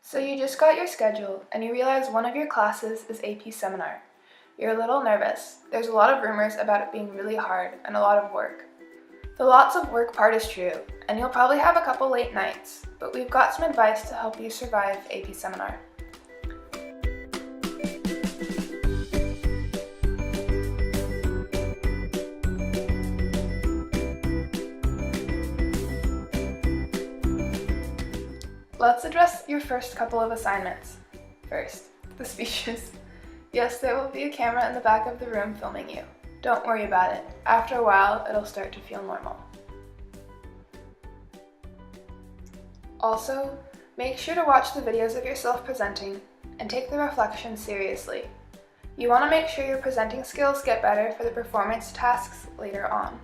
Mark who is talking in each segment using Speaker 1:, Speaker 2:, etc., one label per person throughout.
Speaker 1: So you just got your schedule and you realize one of your classes is AP Seminar. You're a little nervous. There's a lot of rumors about it being really hard and a lot of work. The lots of work part is true, and you'll probably have a couple late nights, but we've got some advice to help you survive AP Seminar. Let's address your first couple of assignments. First, the speeches. Yes, there will be a camera in the back of the room filming you. Don't worry about it. After a while, it'll start to feel normal. Also, make sure to watch the videos of yourself presenting and take the reflections seriously. You want to make sure your presenting skills get better for the performance tasks later on.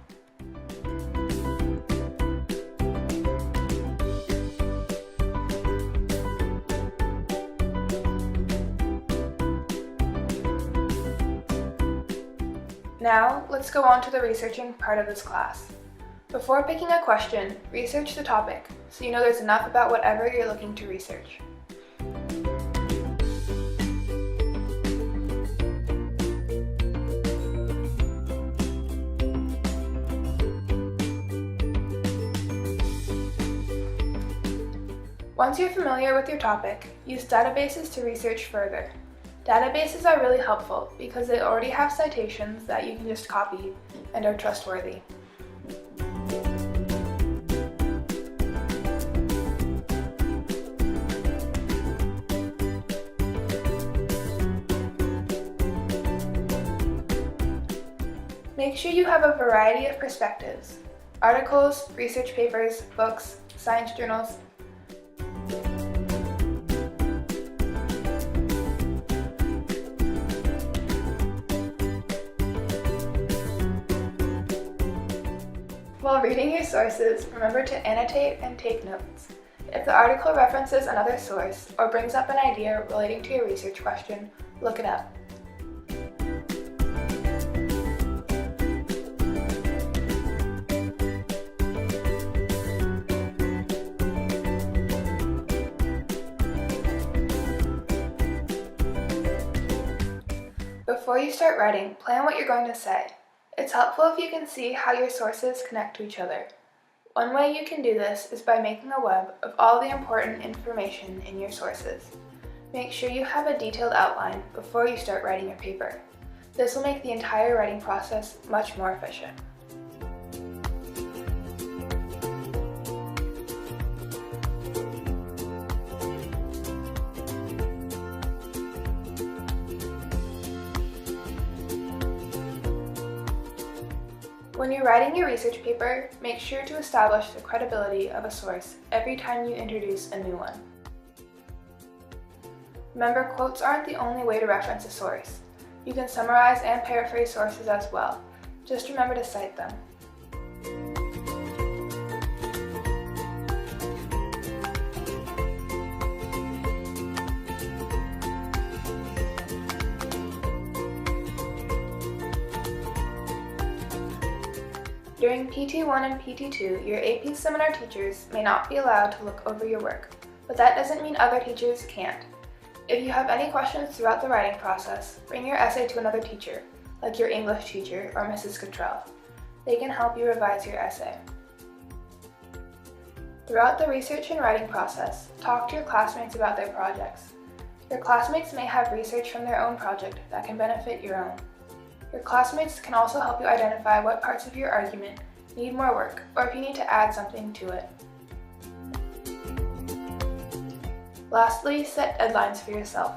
Speaker 1: Now, let's go on to the researching part of this class. Before picking a question, research the topic, so you know there's enough about whatever you're looking to research. Once you're familiar with your topic, use databases to research further. Databases are really helpful because they already have citations that you can just copy and are trustworthy. Make sure you have a variety of perspectives: articles, research papers, books, science journals. While reading your sources, remember to annotate and take notes. If the article references another source or brings up an idea relating to your research question, look it up. Before you start writing, plan what you're going to say. It's helpful if you can see how your sources connect to each other. One way you can do this is by making a web of all the important information in your sources. Make sure you have a detailed outline before you start writing your paper. This will make the entire writing process much more efficient. When you're writing your research paper, make sure to establish the credibility of a source every time you introduce a new one. Remember, quotes aren't the only way to reference a source. You can summarize and paraphrase sources as well. Just remember to cite them. During PT1 and PT2, your AP Seminar teachers may not be allowed to look over your work, but that doesn't mean other teachers can't. If you have any questions throughout the writing process, bring your essay to another teacher, like your English teacher or Mrs. Cottrell. They can help you revise your essay. Throughout the research and writing process, talk to your classmates about their projects. Your classmates may have research from their own project that can benefit your own. Your classmates can also help you identify what parts of your argument need more work, or if you need to add something to it. Lastly, set deadlines for yourself.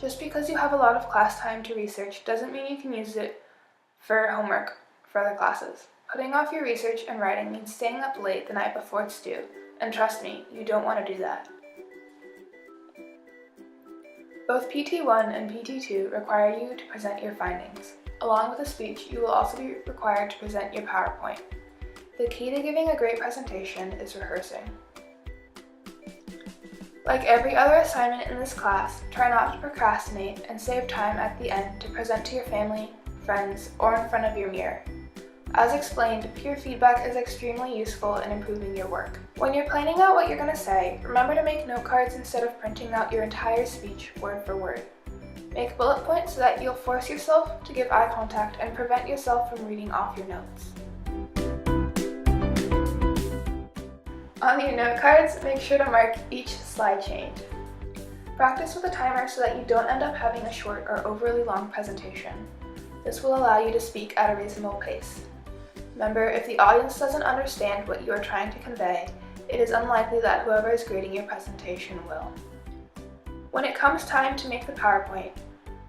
Speaker 1: Just because you have a lot of class time to research doesn't mean you can use it for homework for other classes. Putting off your research and writing means staying up late the night before it's due, and trust me, you don't want to do that. Both PT1 and PT2 require you to present your findings. Along with a speech, you will also be required to present your PowerPoint. The key to giving a great presentation is rehearsing. Like every other assignment in this class, try not to procrastinate and save time at the end to present to your family, friends, or in front of your mirror. As explained, peer feedback is extremely useful in improving your work. When you're planning out what you're going to say, remember to make note cards instead of printing out your entire speech word for word. Make bullet points so that you'll force yourself to give eye contact and prevent yourself from reading off your notes. On your note cards, make sure to mark each slide change. Practice with a timer so that you don't end up having a short or overly long presentation. This will allow you to speak at a reasonable pace. Remember, if the audience doesn't understand what you are trying to convey, it is unlikely that whoever is grading your presentation will. When it comes time to make the PowerPoint,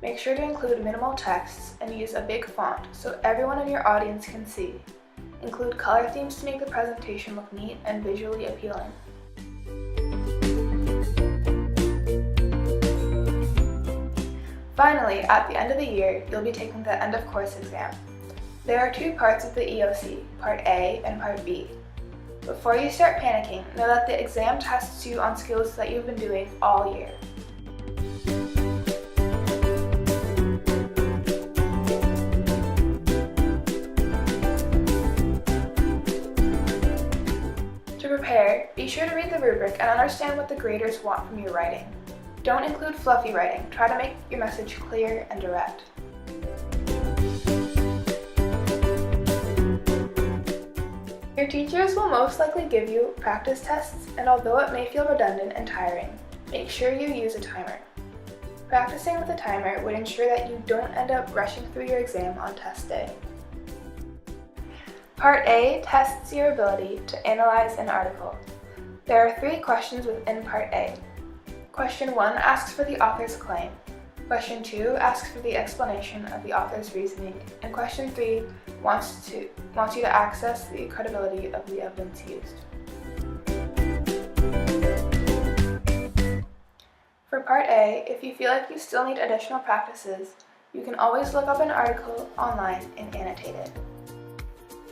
Speaker 1: make sure to include minimal texts and use a big font so everyone in your audience can see. Include color themes to make the presentation look neat and visually appealing. Finally, at the end of the year, you'll be taking the end of course exam. There are two parts of the EOC, Part A and Part B. Before you start panicking, know that the exam tests you on skills that you've been doing all year. To prepare, be sure to read the rubric and understand what the graders want from your writing. Don't include fluffy writing. Try to make your message clear and direct. Your teachers will most likely give you practice tests, and although it may feel redundant and tiring, make sure you use a timer. Practicing with a timer would ensure that you don't end up rushing through your exam on test day. Part A tests your ability to analyze an article. There are 3 questions within Part A. Question 1 asks for the author's claim. Question 2 asks for the explanation of the author's reasoning, and Question 3 wants you to access the credibility of the evidence used. For Part A, if you feel like you still need additional practices, you can always look up an article online and annotate it.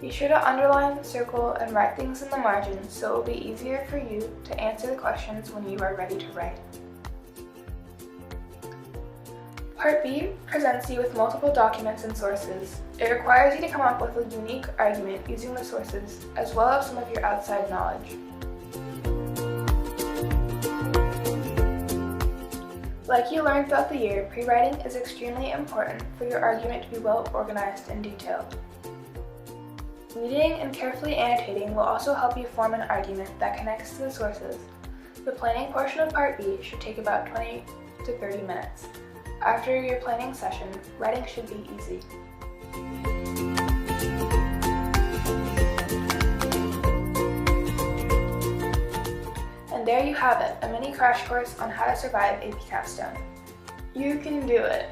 Speaker 1: Be sure to underline, circle, and write things in the margins so it will be easier for you to answer the questions when you are ready to write. Part B presents you with multiple documents and sources. It requires you to come up with a unique argument using the sources, as well as some of your outside knowledge. Like you learned throughout the year, pre-writing is extremely important for your argument to be well organized and detailed. Reading and carefully annotating will also help you form an argument that connects to the sources. The planning portion of Part B should take about 20 to 30 minutes. After your planning session, writing should be easy. And there you have it, a mini crash course on how to survive AP Capstone. You can do it!